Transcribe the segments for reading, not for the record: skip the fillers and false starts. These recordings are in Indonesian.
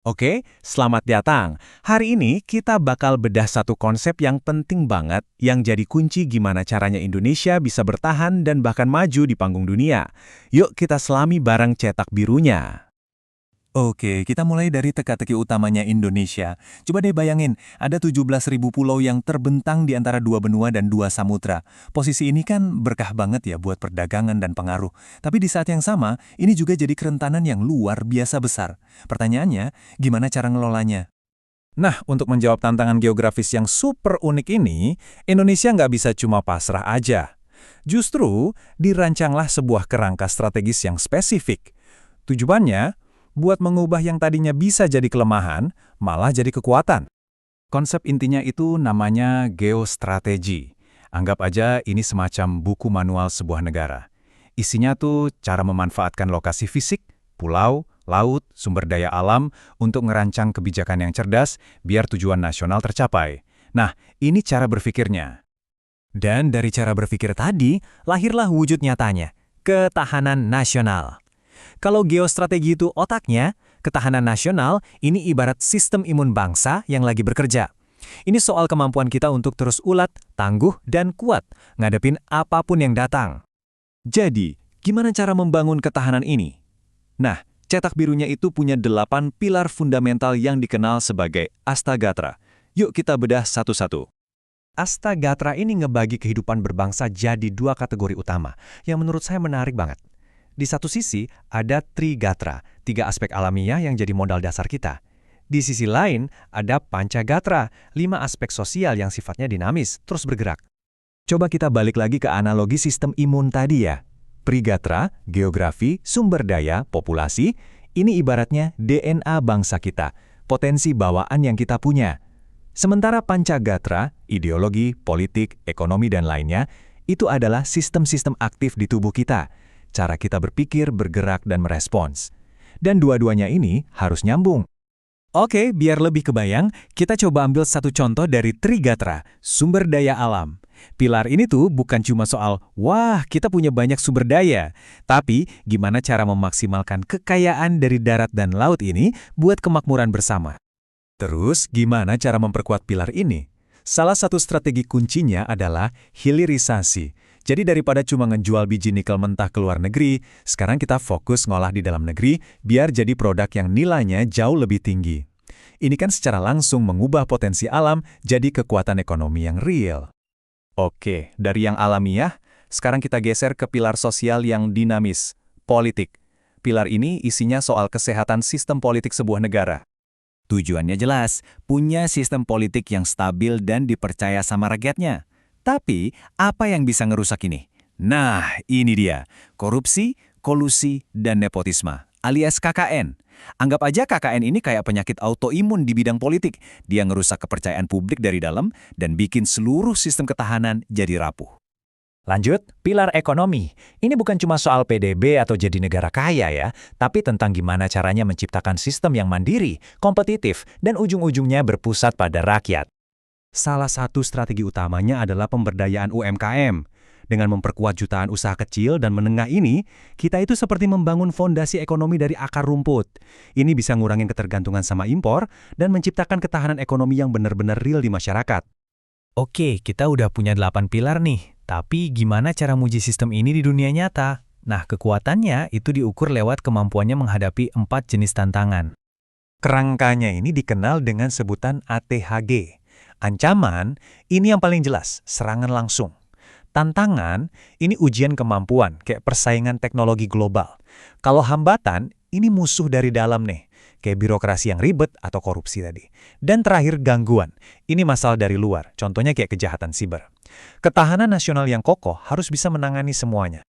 Oke, selamat datang. Hari ini kita bakal bedah satu konsep yang penting banget yang jadi kunci gimana caranya Indonesia bisa bertahan dan bahkan maju di panggung dunia. Yuk kita selami bareng cetak birunya. Oke, kita mulai dari teka-teki utamanya Indonesia. Coba deh bayangin, ada 17.000 pulau yang terbentang di antara dua benua dan dua samudra. Posisi ini kan berkah banget ya buat perdagangan dan pengaruh. Tapi di saat yang sama, ini juga jadi kerentanan yang luar biasa besar. Pertanyaannya, gimana cara ngelolanya? Nah, untuk menjawab tantangan geografis yang super unik ini, Indonesia nggak bisa cuma pasrah aja. Justru, dirancanglah sebuah kerangka strategis yang spesifik. Tujuannya, buat mengubah yang tadinya bisa jadi kelemahan, malah jadi kekuatan. Konsep intinya itu namanya geostrategi. Anggap aja ini semacam buku manual sebuah negara. Isinya tuh cara memanfaatkan lokasi fisik, pulau, laut, sumber daya alam untuk ngerancang kebijakan yang cerdas biar tujuan nasional tercapai. Nah, ini cara berpikirnya. Dan dari cara berpikir tadi, lahirlah wujud nyatanya, ketahanan nasional. Kalau geostrategi itu otaknya, ketahanan nasional ini ibarat sistem imun bangsa yang lagi bekerja. Ini soal kemampuan kita untuk terus ulet, tangguh, dan kuat ngadepin apapun yang datang. Jadi, gimana cara membangun ketahanan ini? Nah, cetak birunya itu punya 8 pilar fundamental yang dikenal sebagai Astagatra. Yuk kita bedah satu-satu. Astagatra ini ngebagi kehidupan berbangsa jadi dua kategori utama, yang menurut saya menarik banget. Di satu sisi, ada Trigatra, 3 aspek alamiah yang jadi modal dasar kita. Di sisi lain, ada Pancagatra, 5 aspek sosial yang sifatnya dinamis, terus bergerak. Coba kita balik lagi ke analogi sistem imun tadi ya. Trigatra, geografi, sumber daya, populasi, ini ibaratnya DNA bangsa kita, potensi bawaan yang kita punya. Sementara Pancagatra, ideologi, politik, ekonomi, dan lainnya, itu adalah sistem-sistem aktif di tubuh kita, cara kita berpikir, bergerak, dan merespons. Dan dua-duanya ini harus nyambung. Oke, biar lebih kebayang, kita coba ambil satu contoh dari Trigatra, sumber daya alam. Pilar ini tuh bukan cuma soal, wah kita punya banyak sumber daya, tapi gimana cara memaksimalkan kekayaan dari darat dan laut ini buat kemakmuran bersama. Terus, gimana cara memperkuat pilar ini? Salah satu strategi kuncinya adalah hilirisasi. Jadi daripada cuma ngejual biji nikel mentah ke luar negeri, sekarang kita fokus ngolah di dalam negeri biar jadi produk yang nilainya jauh lebih tinggi. Ini kan secara langsung mengubah potensi alam jadi kekuatan ekonomi yang real. Oke, dari yang alamiah, sekarang kita geser ke pilar sosial yang dinamis, politik. Pilar ini isinya soal kesehatan sistem politik sebuah negara. Tujuannya jelas, punya sistem politik yang stabil dan dipercaya sama rakyatnya. Tapi, apa yang bisa ngerusak ini? Nah, ini dia. Korupsi, kolusi, dan nepotisme, alias KKN. Anggap aja KKN ini kayak penyakit autoimun di bidang politik. Dia ngerusak kepercayaan publik dari dalam dan bikin seluruh sistem ketahanan jadi rapuh. Lanjut, pilar ekonomi. Ini bukan cuma soal PDB atau jadi negara kaya ya, tapi tentang gimana caranya menciptakan sistem yang mandiri, kompetitif, dan ujung-ujungnya berpusat pada rakyat. Salah satu strategi utamanya adalah pemberdayaan UMKM. Dengan memperkuat jutaan usaha kecil dan menengah ini, kita itu seperti membangun fondasi ekonomi dari akar rumput. Ini bisa ngurangin ketergantungan sama impor dan menciptakan ketahanan ekonomi yang benar-benar real di masyarakat. Oke, kita udah punya 8 pilar nih. Tapi gimana cara muji sistem ini di dunia nyata? Nah, kekuatannya itu diukur lewat kemampuannya menghadapi 4 jenis tantangan. Kerangkanya ini dikenal dengan sebutan ATHG. Ancaman, ini yang paling jelas, serangan langsung. Tantangan, ini ujian kemampuan, kayak persaingan teknologi global. Kalau hambatan, ini musuh dari dalam nih, kayak birokrasi yang ribet atau korupsi tadi. Dan terakhir gangguan, ini masalah dari luar, contohnya kayak kejahatan siber. Ketahanan nasional yang kokoh harus bisa menangani semuanya.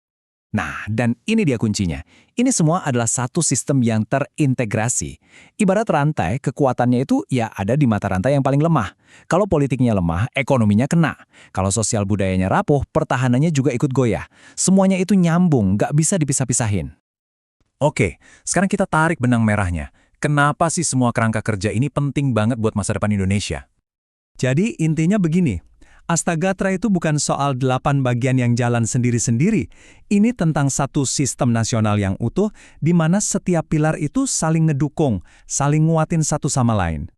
Nah, dan ini dia kuncinya. Ini semua adalah satu sistem yang terintegrasi. Ibarat rantai, kekuatannya itu ya ada di mata rantai yang paling lemah. Kalau politiknya lemah, ekonominya kena. Kalau sosial budayanya rapuh, pertahanannya juga ikut goyah. Semuanya itu nyambung, nggak bisa dipisah-pisahin. Oke, sekarang kita tarik benang merahnya. Kenapa sih semua kerangka kerja ini penting banget buat masa depan Indonesia? Jadi intinya begini, Astagatra itu bukan soal 8 bagian yang jalan sendiri-sendiri. Ini tentang satu sistem nasional yang utuh, di mana setiap pilar itu saling ngedukung, saling nguatin satu sama lain.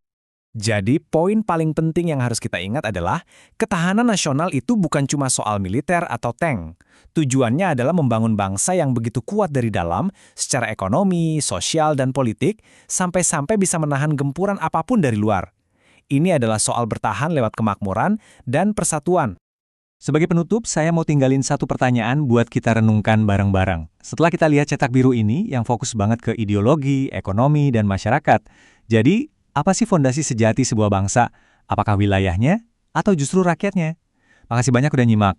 Jadi, poin paling penting yang harus kita ingat adalah ketahanan nasional itu bukan cuma soal militer atau tank. Tujuannya adalah membangun bangsa yang begitu kuat dari dalam, secara ekonomi, sosial, dan politik, sampai-sampai bisa menahan gempuran apapun dari luar. Ini adalah soal bertahan lewat kemakmuran dan persatuan. Sebagai penutup, saya mau tinggalin satu pertanyaan buat kita renungkan bareng-bareng. Setelah kita lihat cetak biru ini yang fokus banget ke ideologi, ekonomi, dan masyarakat, jadi apa sih fondasi sejati sebuah bangsa? Apakah wilayahnya atau justru rakyatnya? Makasih banyak udah nyimak.